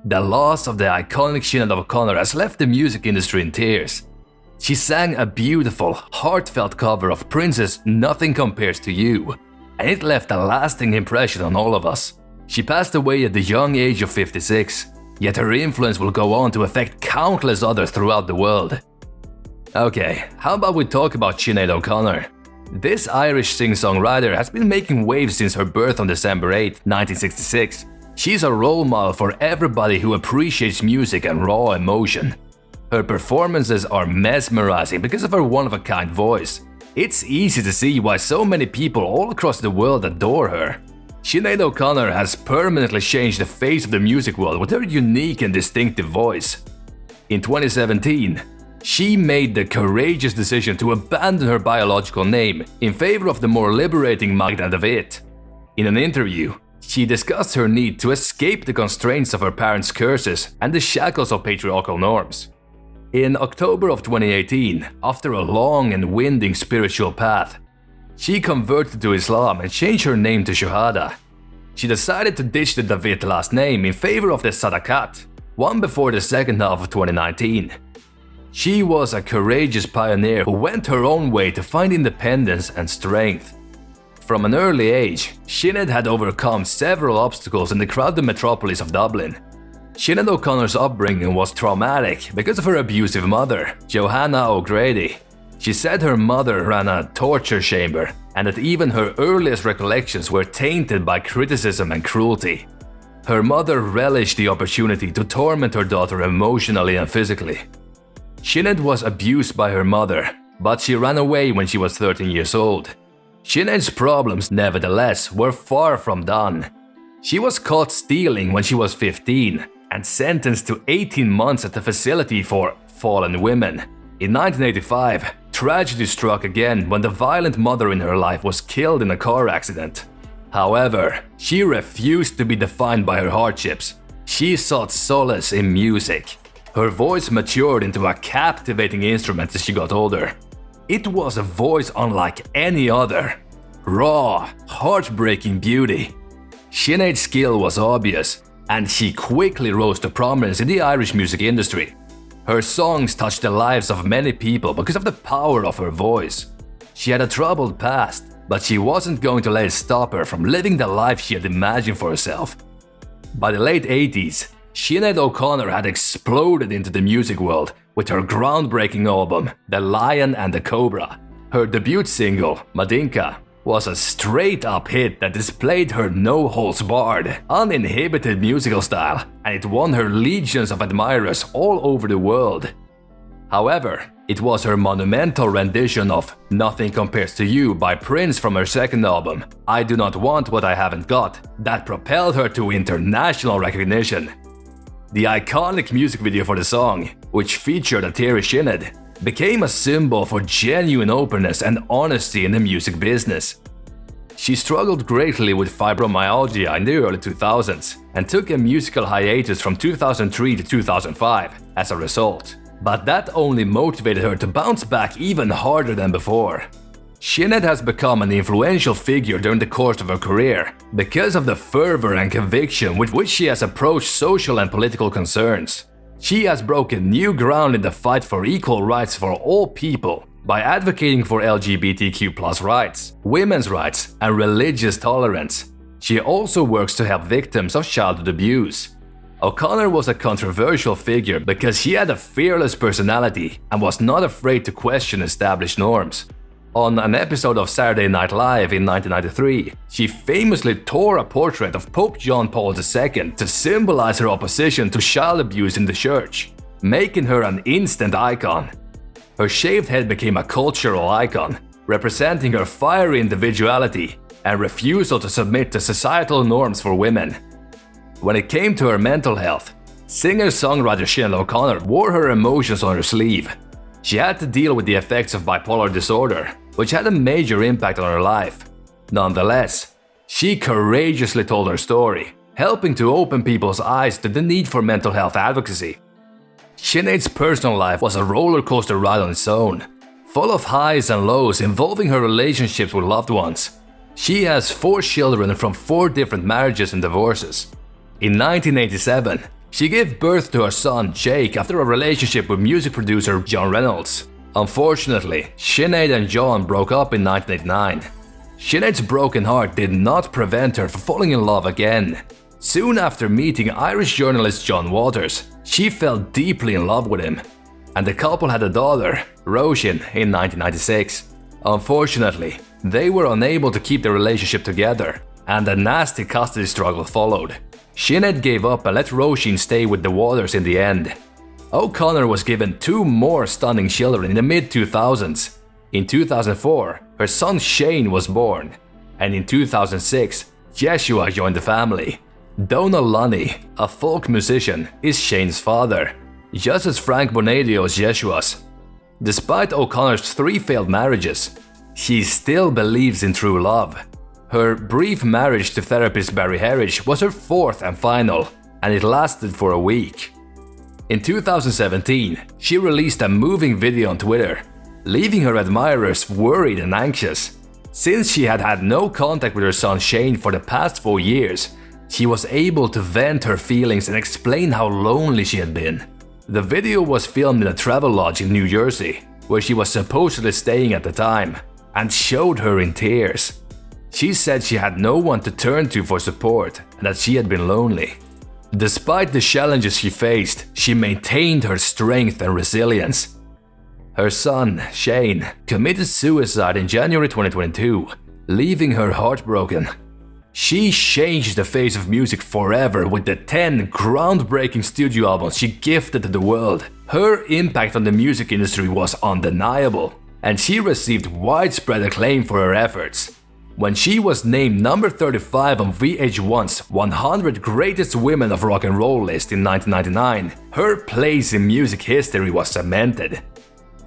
The loss of the iconic Sinead O'Connor has left the music industry in tears. She sang a beautiful, heartfelt cover of Prince's Nothing Compares to You, and it left a lasting impression on all of us. She passed away at the young age of 56, yet her influence will go on to affect countless others throughout the world. Okay, how about we talk about Sinead O'Connor? This Irish singer-songwriter has been making waves since her birth on December 8, 1966. She's a role model for everybody who appreciates music and raw emotion. Her performances are mesmerizing because of her one-of-a-kind voice. It's easy to see why so many people all across the world adore her. Sinead O'Connor has permanently changed the face of the music world with her unique and distinctive voice. In 2017, she made the courageous decision to abandon her biological name in favor of the more liberating Magda David. In an interview, she discussed her need to escape the constraints of her parents' curses and the shackles of patriarchal norms. In October of 2018, after a long and winding spiritual path, she converted to Islam and changed her name to Shahada. She decided to ditch the David last name in favor of the Sadakat, one before the second half of 2019. She was a courageous pioneer who went her own way to find independence and strength. From an early age, Sinead had overcome several obstacles in the crowded metropolis of Dublin. Sinead O'Connor's upbringing was traumatic because of her abusive mother, Johanna O'Grady. She said her mother ran a torture chamber and that even her earliest recollections were tainted by criticism and cruelty. Her mother relished the opportunity to torment her daughter emotionally and physically. Sinead was abused by her mother, but she ran away when she was 13 years old. Sinead's problems, nevertheless, were far from done. She was caught stealing when she was 15 and sentenced to 18 months at the facility for fallen women. In 1985, tragedy struck again when the violent mother in her life was killed in a car accident. However, she refused to be defined by her hardships. She sought solace in music. Her voice matured into a captivating instrument as she got older. It was a voice unlike any other. Raw, heartbreaking beauty. Sinead's skill was obvious, and she quickly rose to prominence in the Irish music industry. Her songs touched the lives of many people because of the power of her voice. She had a troubled past, but she wasn't going to let it stop her from living the life she had imagined for herself. By the late 80s, Sinead O'Connor had exploded into the music world with her groundbreaking album, The Lion and the Cobra. Her debut single, Madinka, was a straight-up hit that displayed her no-holds-barred, uninhibited musical style, and it won her legions of admirers all over the world. However, it was her monumental rendition of Nothing Compares to You by Prince from her second album, I Do Not Want What I Haven't Got, that propelled her to international recognition. The iconic music video for the song, which featured a teary Sinead, became a symbol for genuine openness and honesty in the music business. She struggled greatly with fibromyalgia in the early 2000s and took a musical hiatus from 2003 to 2005 as a result. But that only motivated her to bounce back even harder than before. Sinead has become an influential figure during the course of her career because of the fervor and conviction with which she has approached social and political concerns. She has broken new ground in the fight for equal rights for all people by advocating for LGBTQ+ rights, women's rights, and religious tolerance. She also works to help victims of childhood abuse. O'Connor was a controversial figure because she had a fearless personality and was not afraid to question established norms. On an episode of Saturday Night Live in 1993, she famously tore a portrait of Pope John Paul II to symbolize her opposition to child abuse in the church, making her an instant icon. Her shaved head became a cultural icon, representing her fiery individuality and refusal to submit to societal norms for women. When it came to her mental health, singer-songwriter Sinead O'Connor wore her emotions on her sleeve. She had to deal with the effects of bipolar disorder, which had a major impact on her life. Nonetheless, she courageously told her story, helping to open people's eyes to the need for mental health advocacy. Sinead's personal life was a roller coaster ride on its own, full of highs and lows involving her relationships with loved ones. She has 4 children from 4 different marriages and divorces. In 1987, She gave birth to her son Jake after a relationship with music producer John Reynolds. Unfortunately, Sinead and John broke up in 1989. Sinead's broken heart did not prevent her from falling in love again. Soon after meeting Irish journalist John Waters, she fell deeply in love with him, and the couple had a daughter, Roisin, in 1996. Unfortunately, they were unable to keep the relationship together, and a nasty custody struggle followed. Sinead gave up and let Roisin stay with the Waters in the end. O'Connor was given 2 more stunning children in the mid-2000s. In 2004, her son Shane was born, and in 2006, Jeshua joined the family. Donal Lunny, a folk musician, is Shane's father, just as Frank Bonadio is Jeshua's. Despite O'Connor's 3 failed marriages, she still believes in true love. Her brief marriage to therapist Barry Herridge was her 4th and final, and it lasted for a week. In 2017, she released a moving video on Twitter, leaving her admirers worried and anxious. Since she had had no contact with her son Shane for the past 4 years, she was able to vent her feelings and explain how lonely she had been. The video was filmed in a travel lodge in New Jersey, where she was supposedly staying at the time, and showed her in tears. She said she had no one to turn to for support and that she had been lonely. Despite the challenges she faced, she maintained her strength and resilience. Her son, Shane, committed suicide in January 2022, leaving her heartbroken. She changed the face of music forever with the 10 groundbreaking studio albums she gifted to the world. Her impact on the music industry was undeniable, and she received widespread acclaim for her efforts. When she was named number 35 on VH1's 100 Greatest Women of Rock and Roll list in 1999, her place in music history was cemented.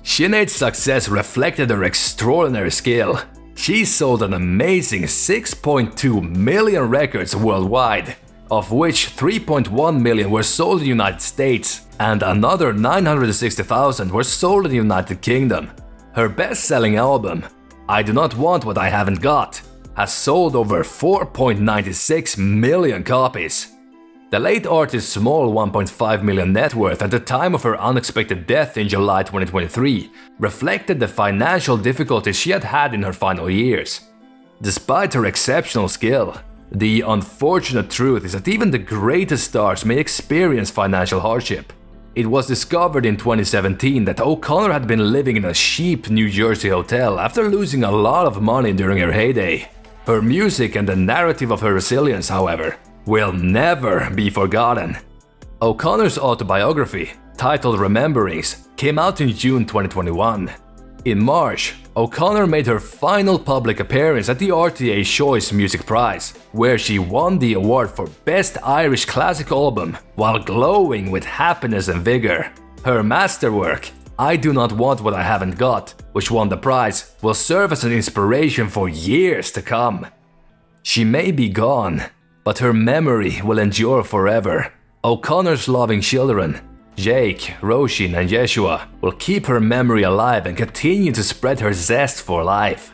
Sinead's success reflected her extraordinary skill. She sold an amazing 6.2 million records worldwide, of which 3.1 million were sold in the United States and another 960,000 were sold in the United Kingdom. Her best-selling album, I Do Not Want What I Haven't Got, has sold over 4.96 million copies. The late artist's small 1.5 million net worth at the time of her unexpected death in July 2023 reflected the financial difficulties she had had in her final years. Despite her exceptional skill, the unfortunate truth is that even the greatest stars may experience financial hardship. It was discovered in 2017 that O'Connor had been living in a cheap New Jersey hotel after losing a lot of money during her heyday. Her music and the narrative of her resilience, however, will never be forgotten. O'Connor's autobiography, titled Rememberings, came out in June 2021. In March, O'Connor made her final public appearance at the RTA Choice Music Prize, where she won the award for Best Irish Classic Album while glowing with happiness and vigor. Her masterwork, I Do Not Want What I Haven't Got, which won the prize, will serve as an inspiration for years to come. She may be gone, but her memory will endure forever. O'Connor's loving children, Jake, Roisin and Jeshua, will keep her memory alive and continue to spread her zest for life.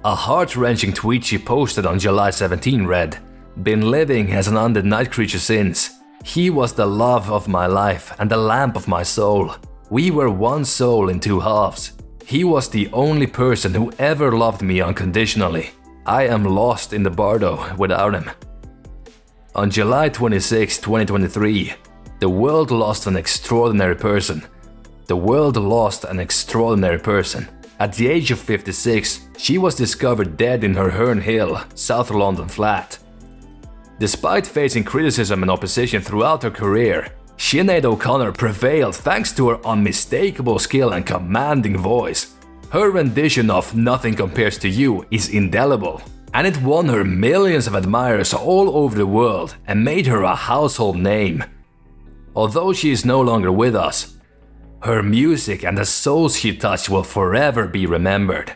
A heart-wrenching tweet she posted on July 17 read, "Been living as an undead night creature since. He was the love of my life and the lamp of my soul. We were one soul in 2 halves. He was the only person who ever loved me unconditionally. I am lost in the bardo without him." On July 26, 2023, the world lost an extraordinary person. The world lost an extraordinary person. At the age of 56, she was discovered dead in her Herne Hill, South London flat. Despite facing criticism and opposition throughout her career, Sinead O'Connor prevailed thanks to her unmistakable skill and commanding voice. Her rendition of Nothing Compares to You is indelible, and it won her millions of admirers all over the world and made her a household name. Although she is no longer with us, her music and the souls she touched will forever be remembered.